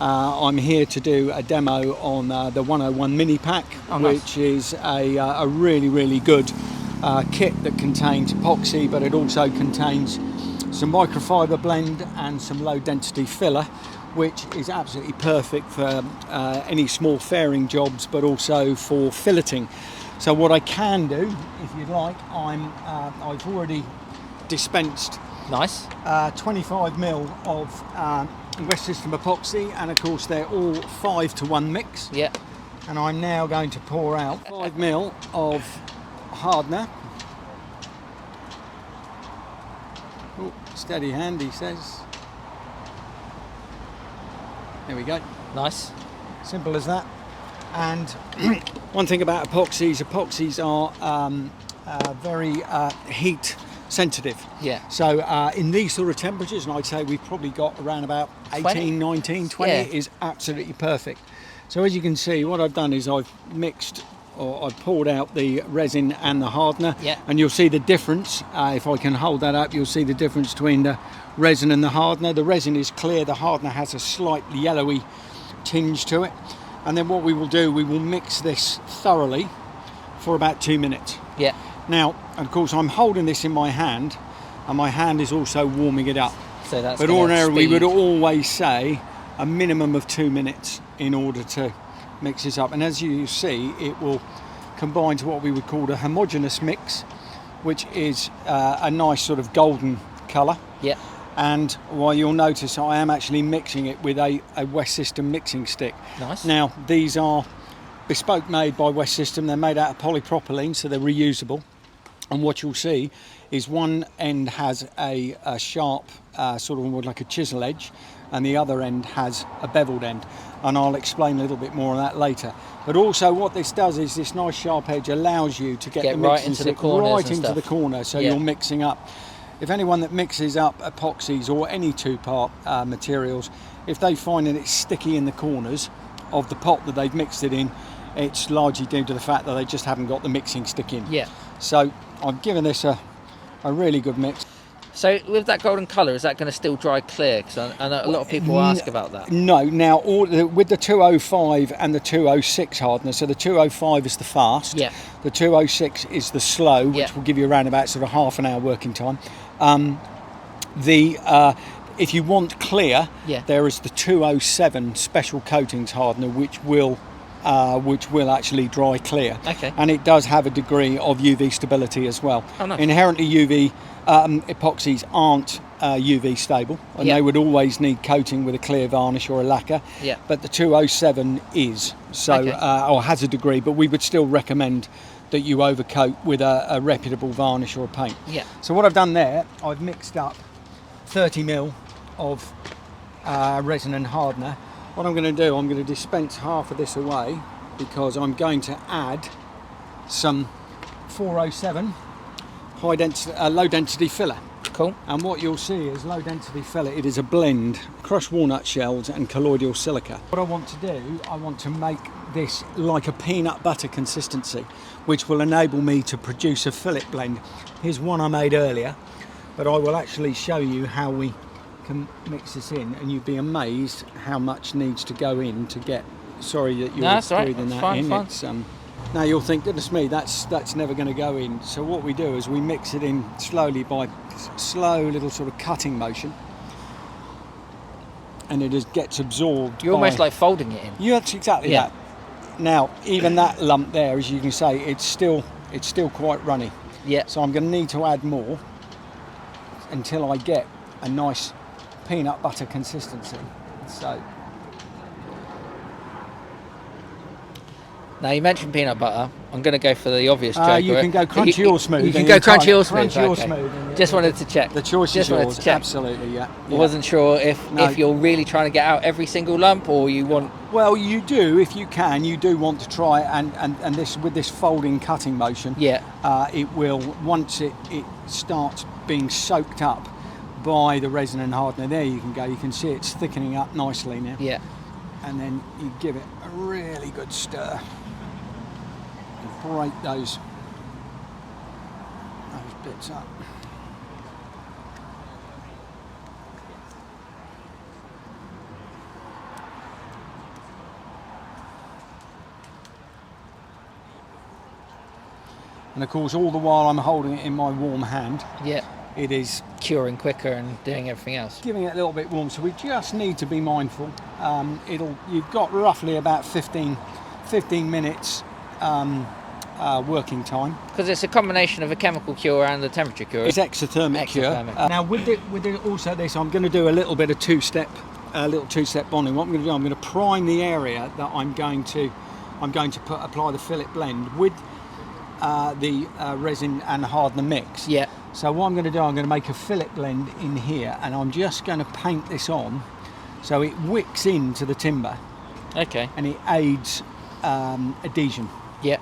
I'm here to do a demo on the 101 mini pack, which is a really good kit that contains epoxy, but it also contains some microfiber blend and some low density filler, which is absolutely perfect for any small fairing jobs, but also for filleting. So what I can do, if you'd like, I've already dispensed 25ml of West System epoxy, and of course they're all 5-to-1 mix. Yeah. And I'm now going to pour out 5ml of hardener. Oh, steady hand, he says. There we go. Nice. Simple as that. And one thing about epoxies are very heat sensitive. Yeah. So in these sort of temperatures, and I'd say we've probably got around about 18, 19, 20 is absolutely perfect. So as you can see, what I've done is I've mixed, or I've poured out the resin and the hardener, and you'll see the difference. If I can hold that up, you'll see the difference between the resin and the hardener. The resin is clear, the hardener has a slightly yellowy tinge to it. And then what we will do, we will mix this thoroughly for about 2 minutes. Yeah. Now, of course, I'm holding this in my hand, and my hand is also warming it up. So that's but ordinarily, we would always say a minimum of 2 minutes in order to mix this up. And as you see, it will combine to what we would call a homogeneous mix, which is a nice sort of golden colour. Yeah. And while you'll notice, I am actually mixing it with a West System mixing stick. Nice. Now, these are bespoke made by West System. They're made out of polypropylene, so they're reusable. And what you'll see is one end has a sharp, sort of like a chisel edge, and the other end has a beveled end. And I'll explain a little bit more on that later. But also what this does is this nice sharp edge allows you to get the right into the corners, right into the corner, so you're mixing up. If anyone that mixes up epoxies or any two-part materials, if they find that it's sticky in the corners of the pot that they've mixed it in, it's largely due to the fact that they just haven't got the mixing stick in. Yeah. So I'm giving this a really good mix. So with that golden colour, is that going to still dry clear? Because I know a lot of people ask about that. No. Now, with the 205 and the 206 hardener, so the 205 is the fast, the 206 is the slow, which will give you around about sort of half an hour working time. If you want clear, there is the 207 special coatings hardener, which will actually dry clear. Okay. And it does have a degree of UV stability as well. Oh, nice. Inherently UV epoxies aren't UV stable, and they would always need coating with a clear varnish or a lacquer. Yeah. But the 207 is, so or has a degree, but we would still recommend that you overcoat with a reputable varnish or a paint. Yeah. So what I've done there, I've mixed up 30ml of resin and hardener. What I'm going to do, I'm going to dispense half of this away, because I'm going to add some 407 low density filler. Cool. And what you'll see is low density filler, it is a blend, crushed walnut shells and colloidal silica. What I want to do, I want to make this like a peanut butter consistency, which will enable me to produce a fillet blend. Here's one I made earlier, but I will actually show you how we can mix this in, and you'd be amazed how much needs to go in to get. Sorry that you're breathing that in. It's, now you'll think, goodness me, that's never going to go in. So what we do is we mix it in slowly by slow little sort of cutting motion, and it just gets absorbed. You're almost like folding it in. Yeah, that's exactly that. Now, even that lump there, as you can say, it's still quite runny. Yeah. So I'm going to need to add more until I get a nice peanut butter consistency. So now you mentioned peanut butter. I'm going to go for the obvious joke. You can go crunchy or smooth. You can go crunchy or smooth. Crunchy or smooth. Just wanted to check. The choice is yours. Absolutely, yeah. I wasn't sure if you're really trying to get out every single lump, or you want. Well, you do if you can. You do want to try, and this with this folding cutting motion. Yeah. It will, once it starts being soaked up by the resin and hardener. There you can go. You can see it's thickening up nicely now. Yeah. And then you give it a really good stir and break those bits up. And of course, all the while I'm holding it in my warm hand, Yeah. it is Curing quicker and doing everything else. giving it a little bit warm. So we just need to be mindful. You've got roughly about 15 minutes working time. Because it's a combination of a chemical cure and a temperature cure. It's exothermic cure. Now with also this, I'm going to do a little bit of two-step bonding. What I'm going to do, I'm going to prime the area that I'm going to apply the fillet blend with the resin and hardener mix. Yeah. So what I'm going to do, I'm going to make a fillet blend in here, and I'm just going to paint this on so it wicks into the timber. Okay. And it aids adhesion. Yeah.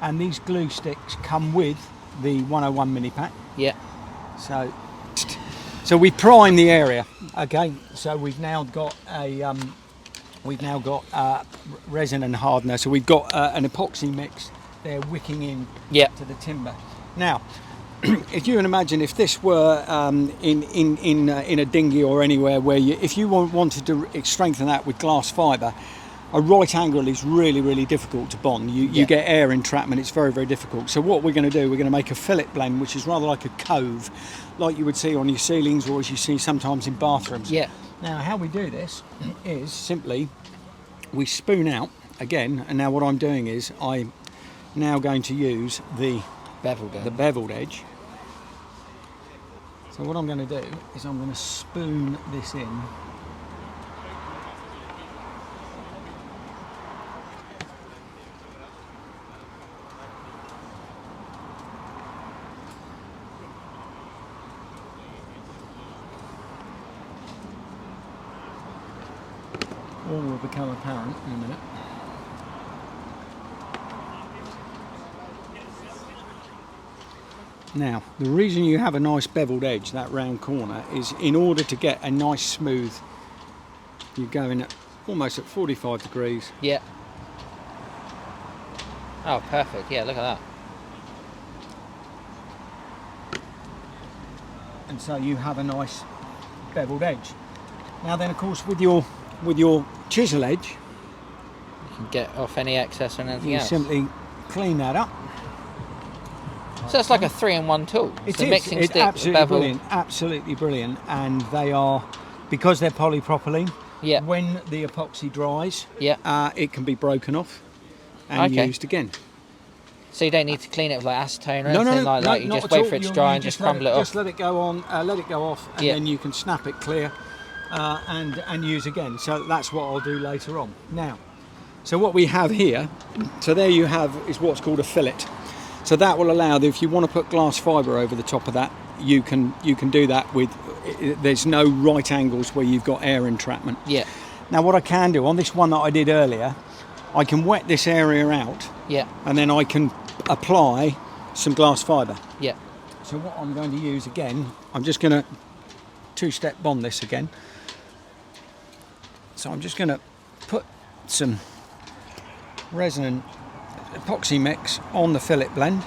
And these glue sticks come with the 101 mini pack. Yeah. So we prime the area. Okay. So we've now got resin and hardener. So we've got an epoxy mix there wicking in to the timber. Now, if you can imagine, if this were in a dinghy or anywhere where if you wanted to strengthen that with glass fibre, a right angle is really, really difficult to bond. You get air entrapment, it's very, very difficult. So what we're going to do, we're going to make a fillet blend, which is rather like a cove, like you would see on your ceilings or as you see sometimes in bathrooms. Yeah. Now, how we do this is simply, we spoon out again, and now what I'm doing is I'm now going to use the beveled edge. So what I'm going to do is I'm going to spoon this in. All will become apparent in a minute. Now, the reason you have a nice beveled edge, that round corner, is in order to get a nice smooth, you go in at almost at 45 degrees. Yeah. Oh, perfect. Yeah, look at that. And so you have a nice beveled edge. Now then, of course, with your chisel edge, You can get off any excess and anything you else. simply clean that up. So it's like a 3-in-1 tool. It's mixing stick, absolutely bevel. brilliant, absolutely brilliant. And they are, because they're polypropylene, Yeah. when the epoxy dries, Yeah. it can be broken off and used again. So you don't need to clean it with like acetone or No, anything like that. You not just at wait all. for it to You dry and just crumble it off. Just let it go on, let it go off, and then you can snap it clear and use again. So that's what I'll do later on. Now, so what we have here, so there you have is what's called a fillet. So that will allow that if you want to put glass fibre over the top of that, you can do that with. There's no right angles where you've got air entrapment. Yeah. Now what I can do on this one that I did earlier, I can wet this area out. Yeah. And then I can apply some glass fibre. Yeah. So what I'm going to use again, I'm just going to two-step bond this again. So I'm just going to put some resin and epoxy mix on the fillet blend.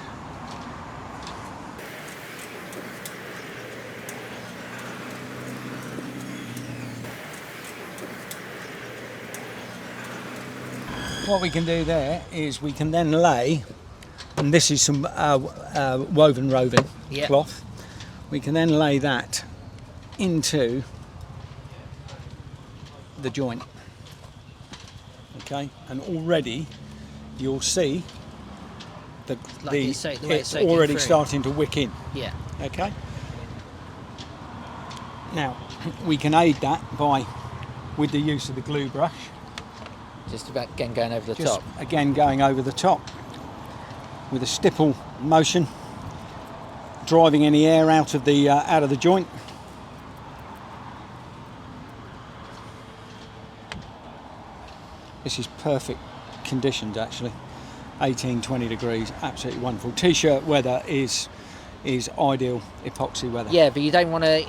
What we can do there is we can then lay, and this is some woven roving cloth, we can then lay that into the joint. Okay, and already you'll see that it's already starting to wick in. Yeah. Okay. Now we can aid that with the use of the glue brush. Just about again going over the Just top. Again going over the top with a stipple motion, driving any air out of the joint. This is perfect conditions actually. 18-20 degrees, absolutely wonderful. T-shirt weather is ideal epoxy weather. Yeah, but you don't want to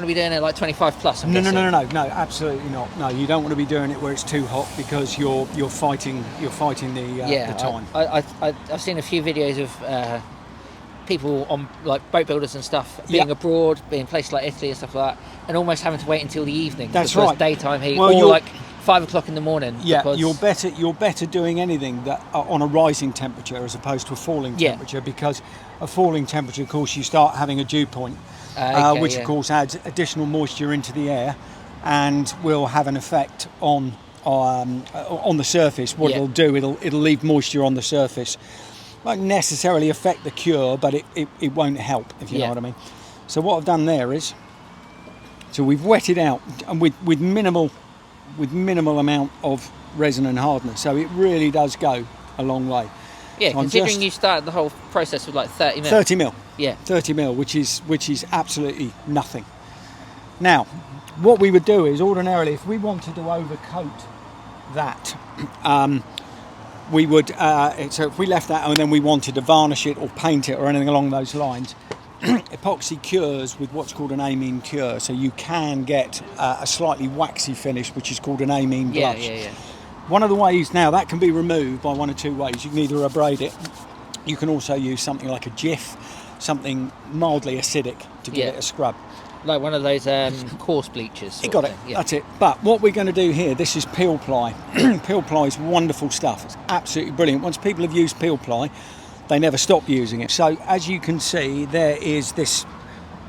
be doing it like 25 plus. No, absolutely not. No, you don't want to be doing it where it's too hot because you're fighting the time. I've seen a few videos of people on like boat builders and stuff being abroad, being places like Italy and stuff like that, and almost having to wait until the evening. That's because right. Daytime heat, Well, or like 5 o'clock in the morning. Yeah, because... you're better doing anything that on a rising temperature as opposed to a falling temperature, because a falling temperature, of course, you start having a dew point, which of course adds additional moisture into the air and will have an effect on the surface. What it'll do, it'll leave moisture on the surface. Won't necessarily affect the cure, but it won't help, if you know what I mean. So what I've done there is, so we've wetted out and with minimal amount of resin and hardener, so it really does go a long way. Yeah, so considering you started the whole process with like 30 mil. 30 mil. Yeah. 30 mil, which is absolutely nothing. Now, what we would do is ordinarily, if we wanted to overcoat that, we would. So if we left that and then we wanted to varnish it or paint it or anything along those lines, epoxy cures with what's called an amine cure. So you can get a slightly waxy finish, which is called an amine blush. Yeah. One of the ways now that can be removed by one of two ways. You can either abrade it. You can also use something like a Jif, something mildly acidic to give it a scrub. Like one of those coarse bleachers. You got it. Yeah. That's it. But what we're going to do here, this is peel ply. Peel ply is wonderful stuff. It's absolutely brilliant. Once people have used peel ply, they never stop using it. So as you can see, there is this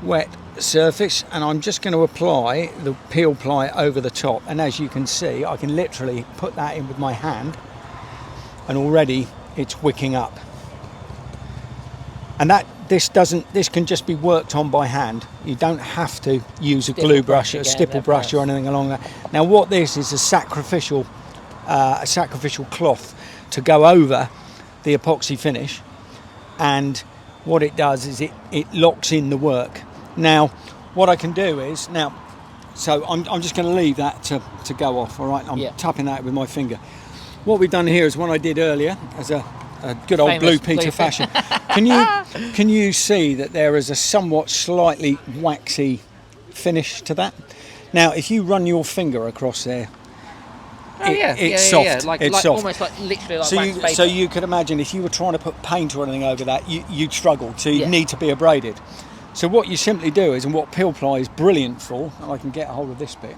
wet surface, and I'm just going to apply the peel ply over the top. And as you can see, I can literally put that in with my hand, and already it's wicking up. And this can just be worked on by hand. You don't have to use a glue brush, a stipple brush, or anything along that. Now, what this is a sacrificial cloth to go over the epoxy finish, and what it does is it locks in the work. Now, what I can do is so I'm just going to leave that to go off. All right, I'm tapping that with my finger. What we've done here is what I did earlier as a good old Blue Peter fashion. Can you see that there is a somewhat slightly waxy finish to that? Now, if you run your finger across there, it's soft. Yeah. Like soft. Almost like literally like wax paper. So you could imagine if you were trying to put paint or anything over that, you'd struggle. So you'd need to be abraded. So what you simply do is, and what peel ply is brilliant for, and I can get a hold of this bit,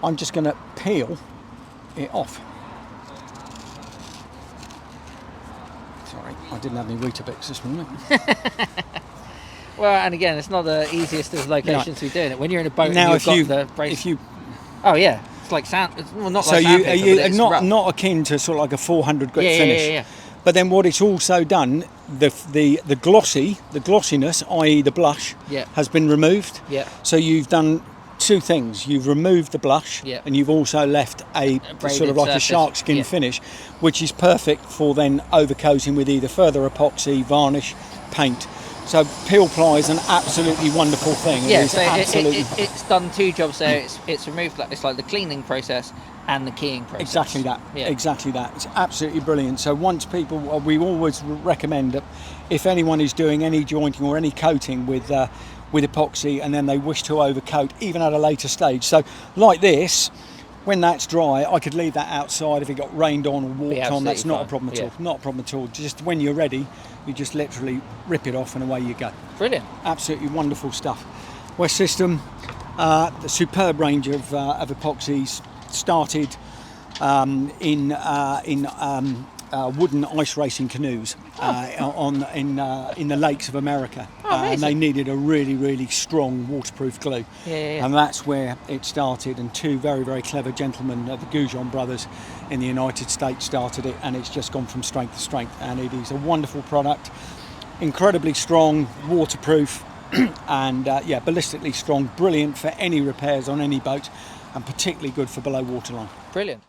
I'm just going to peel it off. Sorry, I didn't have any Weetabix this morning. Well, and again, it's not the easiest of locations to be doing it. When you're in a boat now, and you've got the brace... Oh, yeah. It's like sand... Well, not so like sandpaper, you're not akin to sort of like a 400 grit finish. Yeah. But then what it's also done, the glossiness, i.e. the blush, has been removed. Yeah. So you've done two things. You've removed the blush, and you've also left a sort of like surface. A shark skin finish, which is perfect for then overcoating with either further epoxy, varnish, paint. So peel ply is an absolutely wonderful thing. Yeah, so it's done two jobs there. It's removed, it's like the cleaning process and the keying process. Exactly that. Yeah. Exactly that. It's absolutely brilliant. So once people, we always recommend that if anyone is doing any jointing or any coating with epoxy and then they wish to overcoat, even at a later stage. So like this, when that's dry, I could leave that outside if it got rained on or walked on. That's not a problem at all. Not a problem at all. Just when you're ready, you just literally rip it off and away you go. Brilliant. Absolutely wonderful stuff. West System, the superb range of epoxies, started in wooden ice racing canoes in the lakes of America, and they needed a really, really strong waterproof glue. And that's where it started. And two very, very clever gentlemen, the Goujon brothers in the United States, started it, and it's just gone from strength to strength. And it is a wonderful product, incredibly strong, waterproof, and ballistically strong, brilliant for any repairs on any boat, and particularly good for below waterline. Brilliant.